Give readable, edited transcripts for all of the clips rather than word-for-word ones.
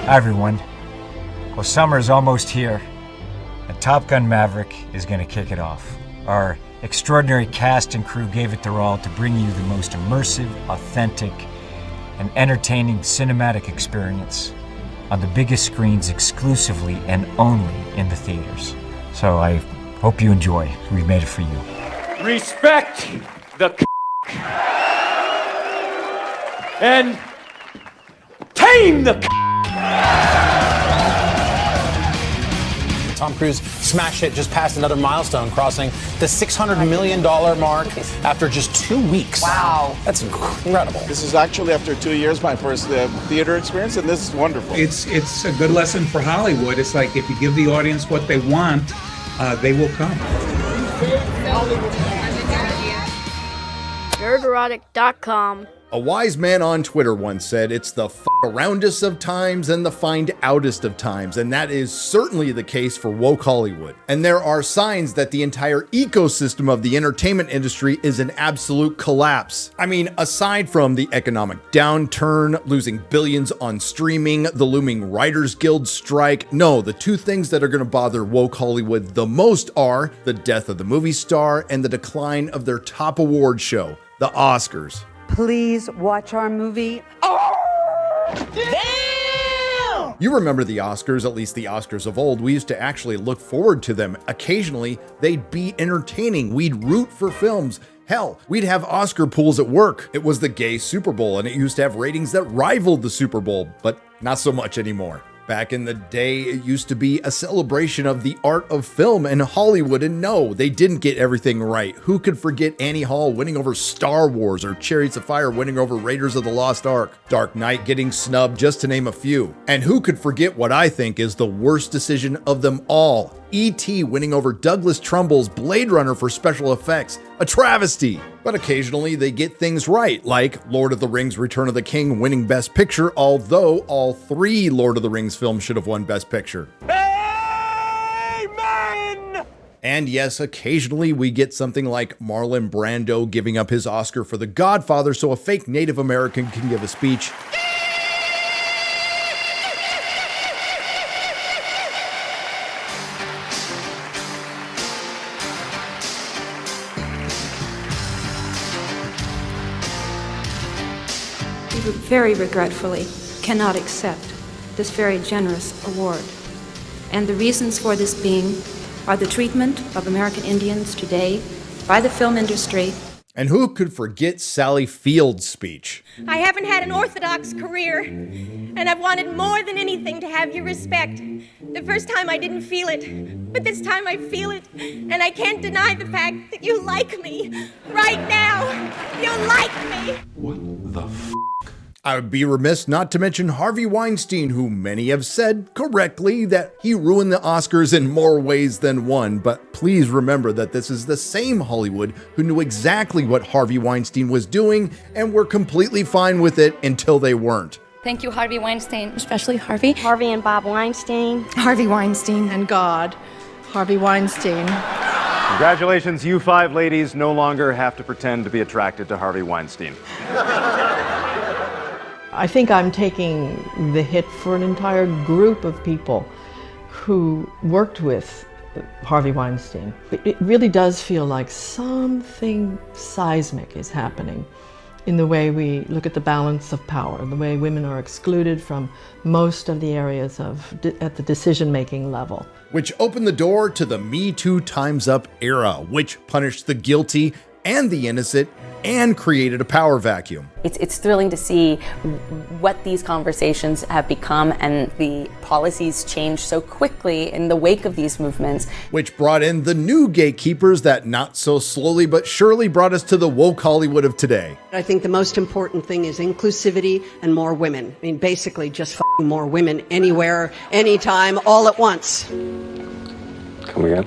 Hi everyone. Well, summer is almost here, and Top Gun Maverick is going to kick it off. Our extraordinary cast and crew gave it their all to bring you the most immersive, authentic, and entertaining cinematic experience on the biggest screens exclusively and only in the theaters. So I hope you enjoy. We've made it for you. Respect the and tame the Tom Cruise smash hit just passed another milestone, crossing the $600 million mark after just 2 weeks. Wow. That's incredible. This is actually, after 2 years, my first theater experience, and this is wonderful. It's a good lesson for Hollywood. It's like if you give the audience what they want, they will come. Nerdrotic.com. A wise man on Twitter once said, it's the aroundest of times and the find outest of times, and that is certainly the case for woke Hollywood. And there are signs that the entire ecosystem of the entertainment industry is an absolute collapse. I mean, aside from the economic downturn, losing billions on streaming, the looming Writers Guild strike, no, the two things that are going to bother woke Hollywood the most are the death of the movie star and the decline of their top award show, the Oscars. Please watch our movie. Damn! You remember the Oscars, at least the Oscars of old. We used to actually look forward to them. Occasionally, they'd be entertaining. We'd root for films. Hell, we'd have Oscar pools at work. It was the gay Super Bowl, and it used to have ratings that rivaled the Super Bowl, but not so much anymore. Back in the day, it used to be a celebration of the art of film and Hollywood, and no, they didn't get everything right. Who could forget Annie Hall winning over Star Wars, or Chariots of Fire winning over Raiders of the Lost Ark, Dark Knight getting snubbed, just to name a few. And who could forget what I think is the worst decision of them all, E.T. winning over Douglas Trumbull's Blade Runner for special effects, a travesty. But occasionally they get things right, like Lord of the Rings Return of the King winning Best Picture, although all three Lord of the Rings films should have won Best Picture. Amen! And yes, occasionally we get something like Marlon Brando giving up his Oscar for The Godfather so a fake Native American can give a speech. Very regretfully cannot accept this very generous award. And the reasons for this being are the treatment of American Indians today by the film industry. And who could forget Sally Field's speech? I haven't had an orthodox career, and I've wanted more than anything to have your respect. The first time I didn't feel it, but this time I feel it, and I can't deny the fact that you like me. Right now, you like me. What the f***? I would be remiss not to mention Harvey Weinstein, who many have said correctly that he ruined the Oscars in more ways than one. But please remember that this is the same Hollywood who knew exactly what Harvey Weinstein was doing and were completely fine with it until they weren't. Thank you, Harvey Weinstein. Especially Harvey. Harvey and Bob Weinstein. Harvey Weinstein. And God, Harvey Weinstein. Congratulations, you five ladies no longer have to pretend to be attracted to Harvey Weinstein. I think I'm taking the hit for an entire group of people who worked with Harvey Weinstein. It really does feel like something seismic is happening in the way we look at the balance of power, the way women are excluded from most of the areas at the decision-making level. Which opened the door to the Me Too Time's Up era, which punished the guilty and the innocent and created a power vacuum. It's thrilling to see what these conversations have become and the policies change so quickly in the wake of these movements. Which brought in the new gatekeepers that not so slowly but surely brought us to the woke Hollywood of today. I think the most important thing is inclusivity and more women. I mean, basically just more women anywhere, anytime, all at once. Come again?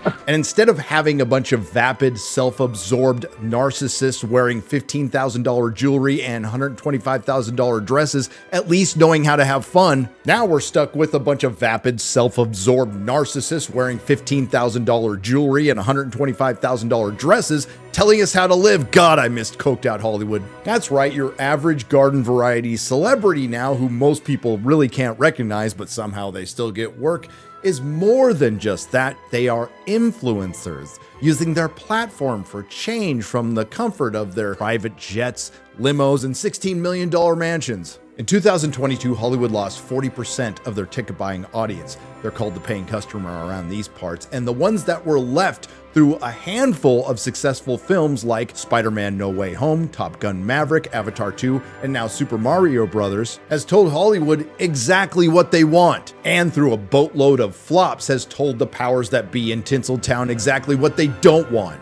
And instead of having a bunch of vapid, self-absorbed narcissists wearing $15,000 jewelry and $125,000 dresses, at least knowing how to have fun, now we're stuck with a bunch of vapid, self-absorbed narcissists wearing $15,000 jewelry and $125,000 dresses telling us how to live. God, I missed coked out Hollywood. That's right, your average garden variety celebrity now, who most people really can't recognize, but somehow they still get work, is more than just that. They are influencers, using their platform for change from the comfort of their private jets, limos, and $16 million mansions. In 2022, Hollywood lost 40% of their ticket buying audience. They're called the paying customer around these parts, and the ones that were left through a handful of successful films like Spider-Man No Way Home, Top Gun Maverick, Avatar 2, and now Super Mario Bros. Has told Hollywood exactly what they want, and through a boatload of flops has told the powers that be in Tinseltown exactly what they don't want.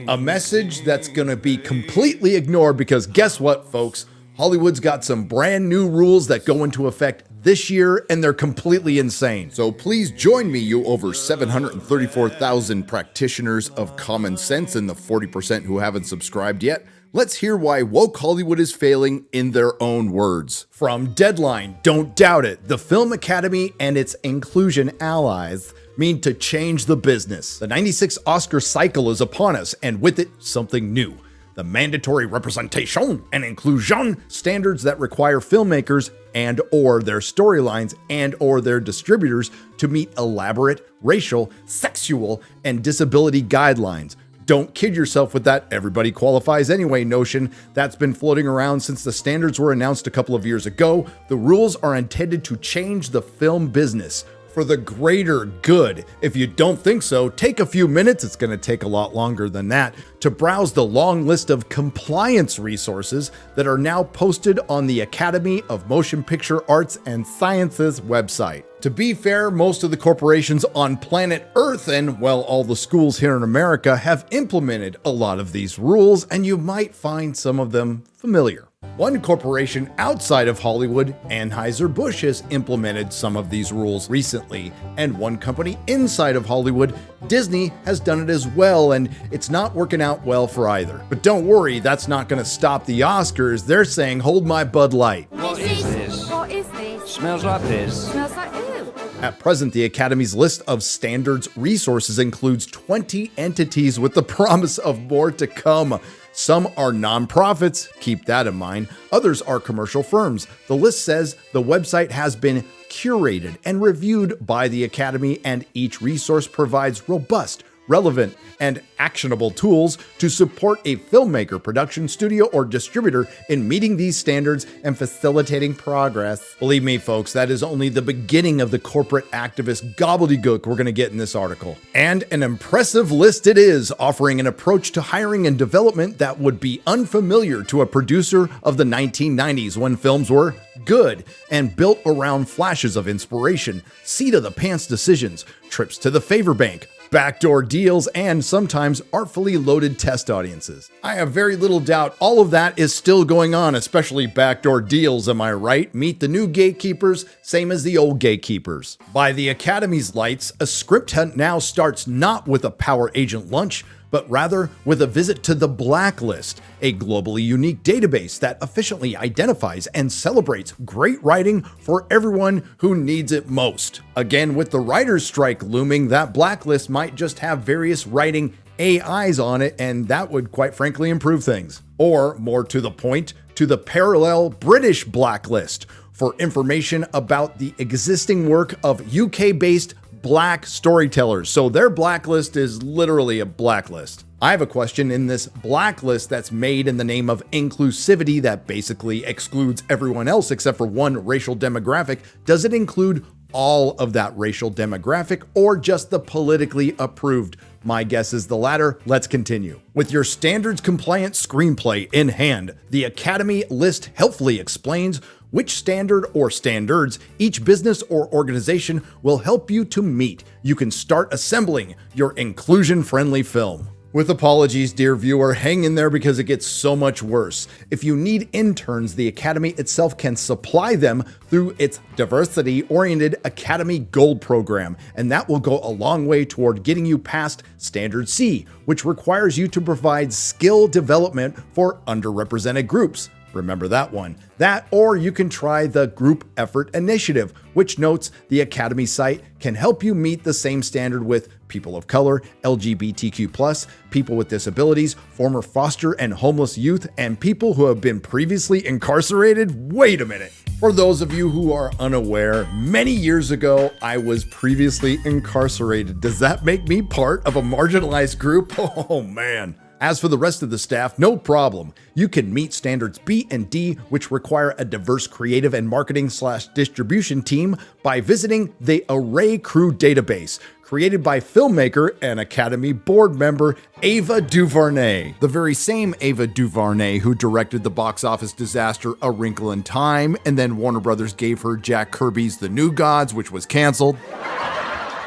A message that's gonna be completely ignored because guess what, folks? Hollywood's got some brand new rules that go into effect this year, and they're completely insane. So please join me, you over 734,000 practitioners of common sense and the 40% who haven't subscribed yet. Let's hear why woke Hollywood is failing in their own words. From Deadline, don't doubt it, the Film Academy and its inclusion allies mean to change the business. The 96 Oscar cycle is upon us, and with it, something new. The mandatory representation and inclusion standards that require filmmakers and or their storylines and or their distributors to meet elaborate racial, sexual, and disability guidelines. Don't kid yourself with that everybody qualifies anyway notion that's been floating around since the standards were announced a couple of years ago. The rules are intended to change the film business for the greater good. If you don't think so, take a few minutes, it's going to take a lot longer than that, to browse the long list of compliance resources that are now posted on the Academy of Motion Picture Arts and Sciences website. To be fair, most of the corporations on planet Earth and, well, all the schools here in America have implemented a lot of these rules, and you might find some of them familiar. One corporation outside of Hollywood, Anheuser-Busch, has implemented some of these rules recently, and one company inside of Hollywood, Disney, has done it as well, and it's not working out well for either. But don't worry, that's not going to stop the Oscars. They're saying, hold my Bud Light. What is this? What is this? Smells like this. Smells like ew. At present, the Academy's list of standards resources includes 20 entities with the promise of more to come. Some are nonprofits, keep that in mind. Others are commercial firms. The list says the website has been curated and reviewed by the Academy, and each resource provides robust, relevant, and actionable tools to support a filmmaker, production studio, or distributor in meeting these standards and facilitating progress. Believe me, folks, that is only the beginning of the corporate activist gobbledygook we're going to get in this article. And an impressive list it is, offering an approach to hiring and development that would be unfamiliar to a producer of the 1990s when films were good and built around flashes of inspiration, seat-of-the-pants decisions, trips to the favor bank, backdoor deals, and sometimes artfully loaded test audiences. I have very little doubt all of that is still going on, especially backdoor deals, am I right? Meet the new gatekeepers, same as the old gatekeepers. By the Academy's lights, a script hunt now starts not with a power agent lunch, but rather with a visit to the Blacklist, a globally unique database that efficiently identifies and celebrates great writing for everyone who needs it most. Again, with the writer's strike looming, that Blacklist might just have various writing AIs on it, and that would quite frankly improve things. Or, more to the point, to the parallel British Blacklist for information about the existing work of UK-based Black storytellers. So their blacklist is literally a blacklist. I have a question. In this blacklist that's made in the name of inclusivity that basically excludes everyone else except for one racial demographic, does it include all of that racial demographic or just the politically approved? My guess is the latter. Let's continue. With your standards compliant screenplay in hand, the Academy list helpfully explains which standard or standards each business or organization will help you to meet. You can start assembling your inclusion-friendly film. With apologies, dear viewer, hang in there because it gets so much worse. If you need interns, the Academy itself can supply them through its diversity-oriented Academy Gold program, and that will go a long way toward getting you past Standard C, which requires you to provide skill development for underrepresented groups. Remember that one. That, or you can try the Group Effort Initiative, which notes the Academy site can help you meet the same standard with people of color, LGBTQ+, people with disabilities, former foster and homeless youth, and people who have been previously incarcerated. Wait a minute. For those of you who are unaware, many years ago, I was previously incarcerated. Does that make me part of a marginalized group? Oh man. As for the rest of the staff, no problem. You can meet standards B and D, which require a diverse creative and marketing/distribution team, by visiting the Array Crew database, created by filmmaker and Academy board member Ava DuVernay. The very same Ava DuVernay who directed the box office disaster A Wrinkle in Time, and then Warner Brothers gave her Jack Kirby's The New Gods, which was canceled.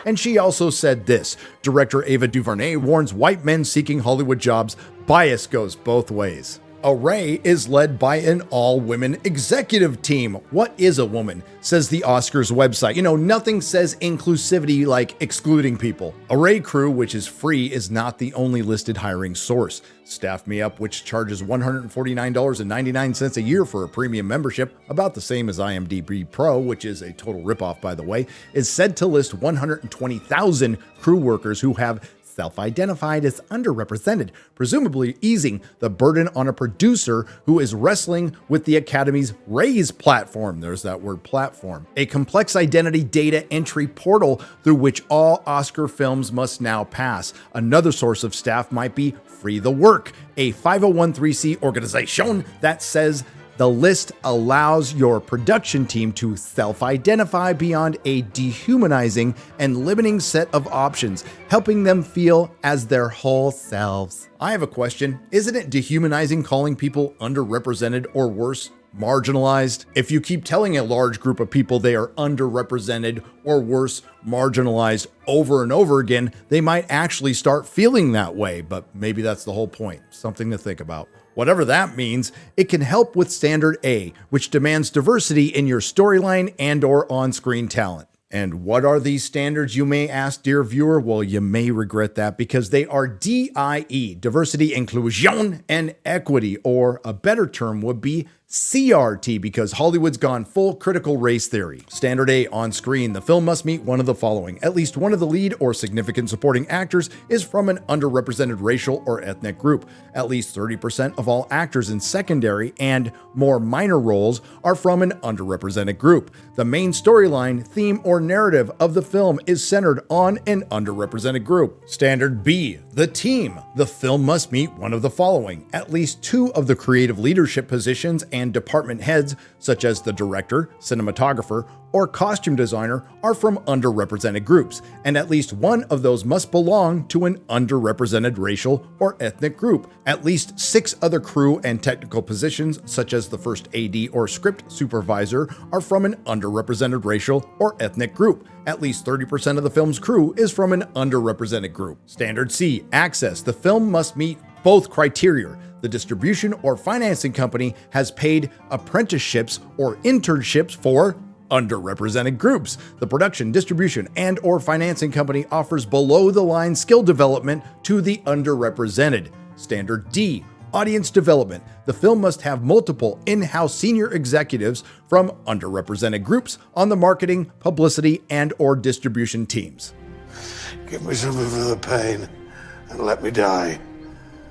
And she also said this: director Ava DuVernay warns white men seeking Hollywood jobs, bias goes both ways. Array is led by an all-women executive team. What is a woman? Says the Oscars website. You know, nothing says inclusivity like excluding people. Array Crew, which is free, is not the only listed hiring source. Staff Me Up, which charges $149.99 a year for a premium membership, about the same as IMDb Pro, which is a total ripoff by the way, is said to list 120,000 crew workers who have self-identified as underrepresented, presumably easing the burden on a producer who is wrestling with the Academy's Raise platform. There's that word, platform. A complex identity data entry portal through which all Oscar films must now pass. Another source of staff might be Free the Work, a 501(c)(3) organization that says the list allows your production team to self-identify beyond a dehumanizing and limiting set of options, helping them feel as their whole selves. I have a question. Isn't it dehumanizing calling people underrepresented or worse, marginalized? If you keep telling a large group of people they are underrepresented or worse, marginalized over and over again, they might actually start feeling that way, but maybe that's the whole point. Something to think about. Whatever that means, it can help with Standard A, which demands diversity in your storyline and or on-screen talent. And what are these standards, you may ask, dear viewer? Well, you may regret that, because they are DIE, diversity, inclusion, and equity, or a better term would be CRT, because Hollywood's gone full critical race theory. Standard A on screen. The film must meet one of the following. At least one of the lead or significant supporting actors is from an underrepresented racial or ethnic group. At least 30% of all actors in secondary and more minor roles are from an underrepresented group. The main storyline, theme, or narrative of the film is centered on an underrepresented group. Standard B, the team. The film must meet one of the following. At least two of the creative leadership positions and department heads, such as the director, cinematographer, or costume designer, are from underrepresented groups, and at least one of those must belong to an underrepresented racial or ethnic group. At least 6 other crew and technical positions, such as the first AD or script supervisor, are from an underrepresented racial or ethnic group. At least 30% of the film's crew is from an underrepresented group. Standard C, access. The film must meet both criteria. The distribution or financing company has paid apprenticeships or internships for underrepresented groups. The production, distribution, and or financing company offers below-the-line skill development to the underrepresented. Standard D, audience development. The film must have multiple in-house senior executives from underrepresented groups on the marketing, publicity, and or distribution teams. Give me some of the pain and let me die.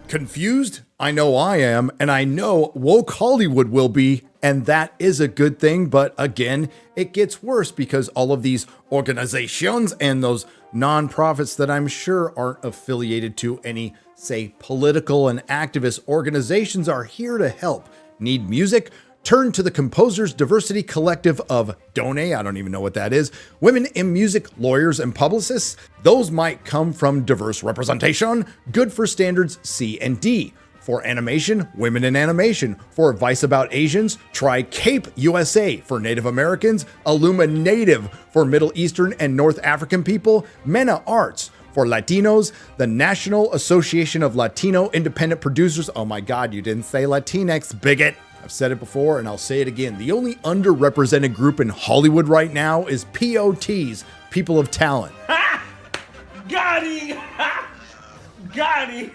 Confused? I know I am, and I know woke Hollywood will be, and that is a good thing, but again, it gets worse because all of these organizations and those nonprofits that I'm sure aren't affiliated to any, say, political and activist organizations are here to help. Need music? Turn to the Composers Diversity Collective of Donate, I don't even know what that is, women in music, lawyers, and publicists. Those might come from diverse representation, good for standards C and D. For animation, Women in Animation. For advice about Asians, try CAPE USA. For Native Americans, Illuma Native. For Middle Eastern and North African people, MENA Arts. For Latinos, the National Association of Latino Independent Producers. Oh my God, you didn't say Latinx, bigot. I've said it before and I'll say it again. The only underrepresented group in Hollywood right now is POTs, people of talent. Got him! Got him!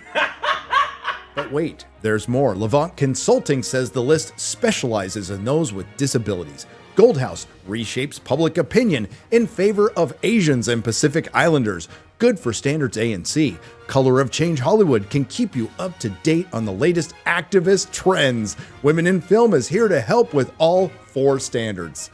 But wait, there's more. Levant Consulting says the list specializes in those with disabilities. Goldhouse reshapes public opinion in favor of Asians and Pacific Islanders. good for standards A and C. Color of Change Hollywood can keep you up to date on the latest activist trends. Women in Film is here to help with all 4 standards.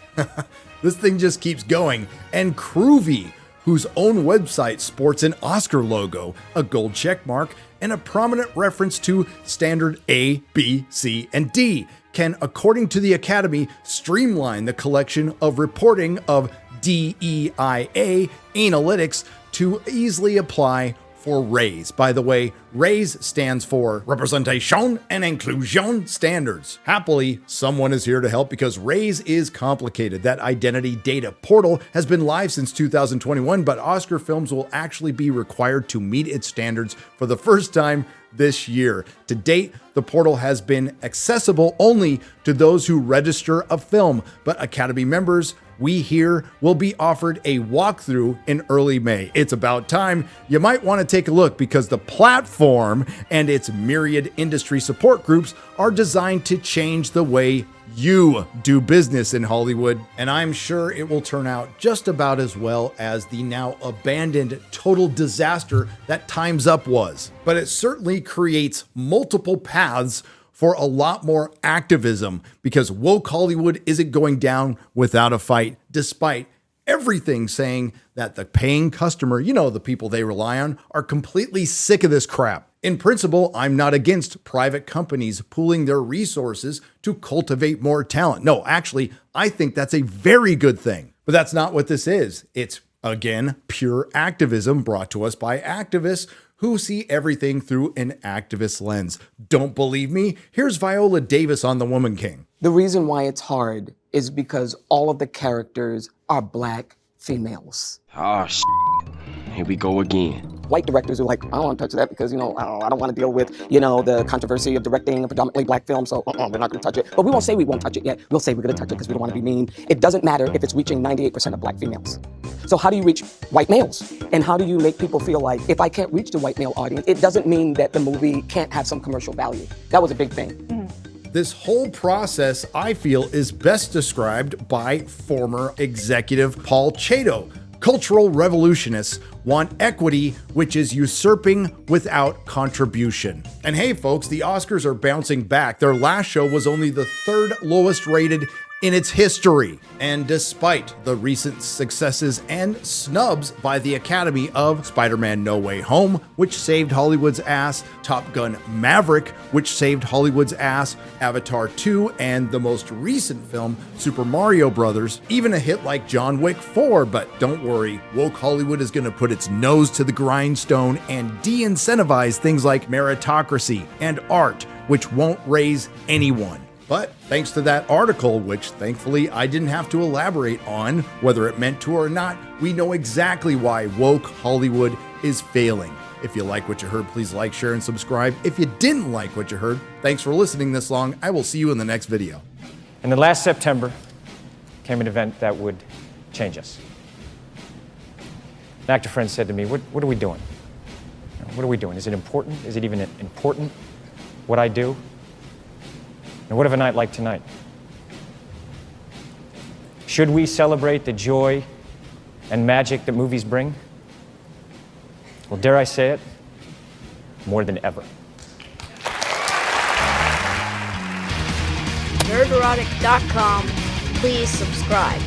This thing just keeps going. And Groovy, whose own website sports an Oscar logo, a gold check mark, and a prominent reference to standard A, B, C, and D, can, according to the Academy, streamline the collection of reporting of DEIA analytics to easily apply for RAISE. By the way, RAISE stands for Representation and Inclusion Standards. Happily, someone is here to help because RAISE is complicated. That identity data portal has been live since 2021, but Oscar films will actually be required to meet its standards for the first time this year. To date, the portal has been accessible only to those who register a film, but Academy members, we here, will be offered a walkthrough in early May. It's about time. You might want to take a look because the platform and its myriad industry support groups are designed to change the way you do business in Hollywood, and I'm sure it will turn out just about as well as the now abandoned total disaster that Time's Up was. But it certainly creates multiple paths for a lot more activism because woke Hollywood isn't going down without a fight, despite everything saying that the paying customer, you know, the people they rely on, are completely sick of this crap. In principle, I'm not against private companies pooling their resources to cultivate more talent. No, actually, I think that's a very good thing. But that's not what this is. It's, again, pure activism brought to us by activists who see everything through an activist lens. Don't believe me? Here's Viola Davis on The Woman King. The reason why it's hard is because all of the characters are black females. Oh, here we go again. White directors are like, I don't want to touch that because, I don't want to deal with, the controversy of directing a predominantly black film, so we're not going to touch it. But we won't say we won't touch it yet. We'll say we're going to touch it because we don't want to be mean. It doesn't matter if it's reaching 98% of black females. So how do you reach white males? And how do you make people feel like, if I can't reach the white male audience, it doesn't mean that the movie can't have some commercial value. That was a big thing. This whole process, I feel, is best described by former executive Paul Chato. Cultural revolutionists want equity, which is usurping without contribution. And hey, folks, the Oscars are bouncing back. Their last show was only the 3rd lowest rated in its history. And despite the recent successes and snubs by the Academy of Spider-Man No Way Home, which saved Hollywood's ass, Top Gun Maverick, which saved Hollywood's ass, Avatar 2, and the most recent film, Super Mario Bros., even a hit like John Wick 4. But don't worry, woke Hollywood is going to put its nose to the grindstone and de-incentivize things like meritocracy and art, which won't raise anyone. But thanks to that article, which thankfully I didn't have to elaborate on, whether it meant to or not, we know exactly why woke Hollywood is failing. If you like what you heard, please like, share, and subscribe. If you didn't like what you heard, thanks for listening this long. I will see you in the next video. And then last September came an event that would change us. An actor friend said to me, what are we doing? What are we doing? Is it important? Is it even important what I do? And what of a night like tonight? Should we celebrate the joy and magic that movies bring? Well, dare I say it, more than ever. Nerdrotic.com. Please subscribe.